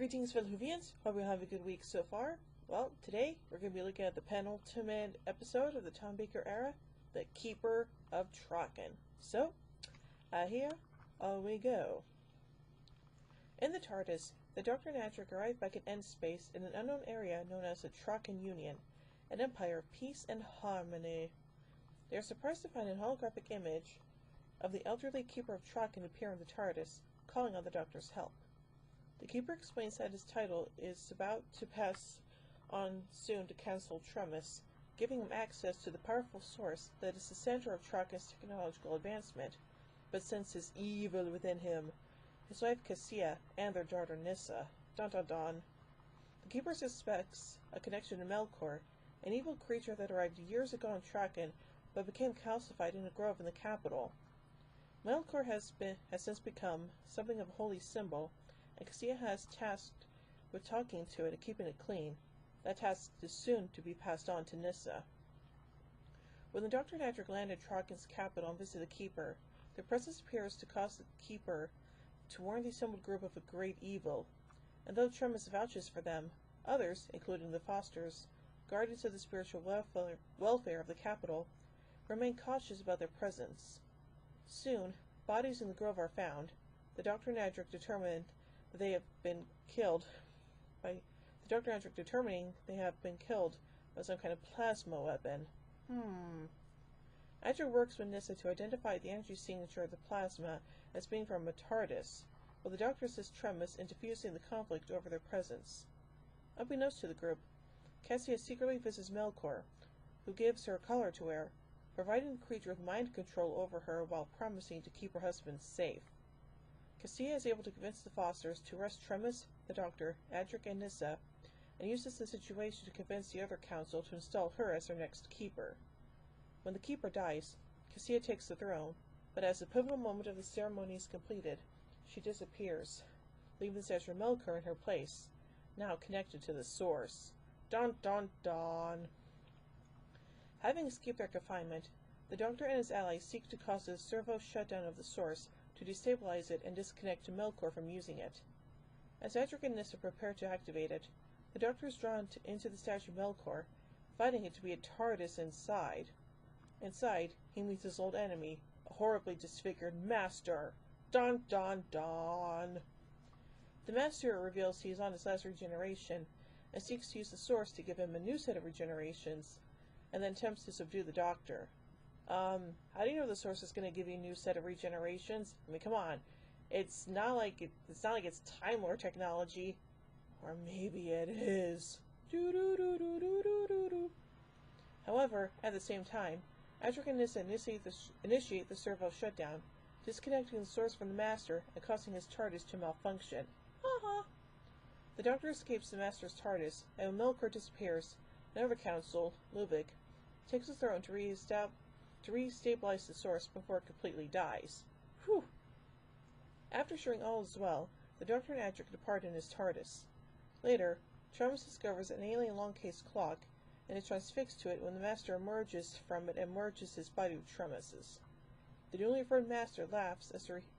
Greetings, fellow Whovians. Hope you have a good week so far. Well, today we're going to be looking at the penultimate episode of the Tom Baker era, the Keeper of Traken. So, here we go. In the TARDIS, the Doctor and Adric arrive back in End Space in an unknown area known as the Traken Union, an empire of peace and harmony. They are surprised to find a holographic image of the elderly Keeper of Traken appear in the TARDIS, calling on the Doctor's help. The Keeper explains that his title is about to pass on soon to Council Tremis, giving him access to the powerful source that is the center of Traken's technological advancement, but senses evil within him, his wife Cassia, and their daughter Nissa. Dun dun dun. The Keeper suspects a connection to Melkor, an evil creature that arrived years ago on Traken, but became calcified in a grove in the capital. Melkor has since become something of a holy symbol, and Cassia has tasked with talking to it and keeping it clean. That task is soon to be passed on to Nissa. When the Doctor and Adric land at Traken's capital and visit the Keeper, their presence appears to cause the Keeper to warn the assembled group of a great evil, and though Tremis vouches for them, others, including the Fosters, guardians of the spiritual welfare of the capital, remain cautious about their presence. Soon, bodies in the grove are found. The Doctor and Adric determining they have been killed by some kind of plasma weapon. Adric works with Nissa to identify the energy signature of the plasma as being from a TARDIS, while the Doctor assists Tremis in diffusing the conflict over their presence. Unbeknownst to the group, Cassia secretly visits Melkor, who gives her a collar to wear, providing the creature with mind control over her while promising to keep her husband safe. Cassia is able to convince the Fosters to arrest Tremis, the Doctor, Adric, and Nissa, and uses the situation to convince the other council to install her as their next Keeper. When the Keeper dies, Cassia takes the throne, but as the pivotal moment of the ceremony is completed, she disappears, leaving the statue of Melkor in her place, now connected to the Source. Dun dun dun! Having escaped their confinement, the Doctor and his allies seek to cause a servo shutdown of the Source to destabilize it and disconnect Melkor from using it. As Adric and Nissa prepare to activate it, the Doctor is drawn into the statue of Melkor, finding it to be a TARDIS inside. Inside, he meets his old enemy, a horribly disfigured Master. Dun dun dun! The Master reveals he is on his last regeneration, and seeks to use the Source to give him a new set of regenerations, and then attempts to subdue the Doctor. How do you know the Source is going to give you a new set of regenerations? I mean, come on. It's not like it's Time Lord technology. Or maybe it is. However, at the same time, Adric and Nissa initiate the servo shutdown, disconnecting the Source from the Master and causing his TARDIS to malfunction. The Doctor escapes the Master's TARDIS, and when Melkor disappears, another council, Lubick, takes the throne to re-stabilize the Source before it completely dies. Whew! After assuring all is well, the Doctor and Adric depart in his TARDIS. Later, Tremis discovers an alien long-case clock, and is transfixed to it when the Master emerges from it and merges his body with Tremis's. The newly reborn Master laughs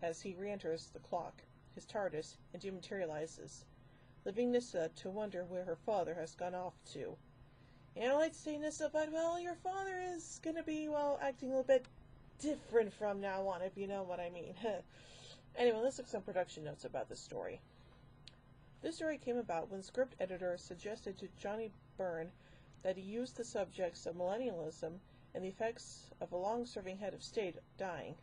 as he re-enters the clock, his TARDIS, and dematerializes, leaving Nissa to wonder where her father has gone off to. And I like to say, Nissa, but, well, your father is going to be, acting a little bit different from now on, if you know what I mean. Anyway, let's look at some production notes about this story. This story came about when the script editor suggested to Johnny Byrne that he use the subjects of millennialism and the effects of a long-serving head of state dying.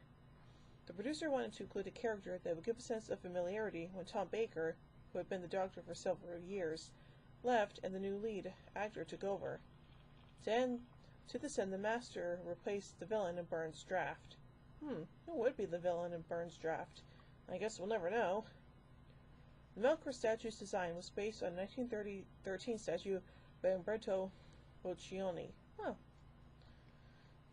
The producer wanted to include a character that would give a sense of familiarity when Tom Baker, who had been the Doctor for several years, left and the new lead actor took over. To this end, the Master replaced the villain in Byrne's draft. Who would be the villain in Byrne's draft? I guess we'll never know. The Melkor statue's design was based on a 1913 statue by Umberto Boccioni.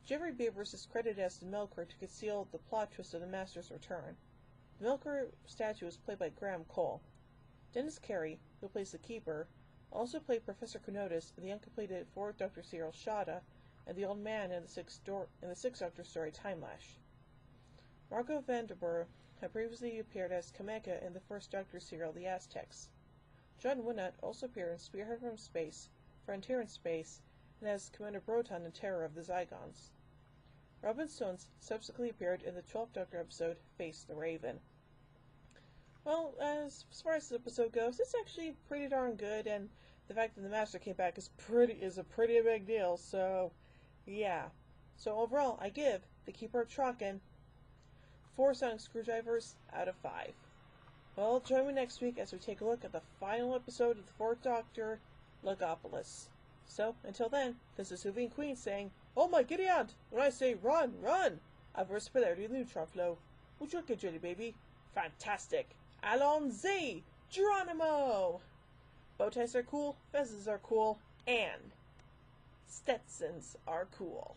Jeffrey Beavers is credited as the Melkor to conceal the plot twist of the Master's return. The Melkor statue was played by Graham Cole. Dennis Carey, who plays the Keeper, also played Professor Kenotis in the uncompleted 4th Doctor serial Shada, and the Old Man in the 6th Doctor story Timelash. Marco Vanderburg had previously appeared as Kameka in the 1st Doctor serial The Aztecs. John Winnett also appeared in Spearhead from Space, Frontier in Space, and as Commander Broton in Terror of the Zygons. Robin Stones subsequently appeared in the 12th Doctor episode, Face the Raven. Well, as far as this episode goes, it's actually pretty darn good, and the fact that the Master came back is a pretty big deal, so yeah. So overall, I give The Keeper of Traken 4 sonic screwdrivers out of 5. Well, join me next week as we take a look at the final episode of the 4th Doctor, Logopolis. So, until then, this is Hoovy and Queen saying, "Oh my giddy aunt! When I say run, run! Averse polarity neutron flow. Would you look at Jelly Baby? Fantastic! Allons-y! Geronimo!" Bow ties are cool, fezzes are cool, and Stetsons are cool.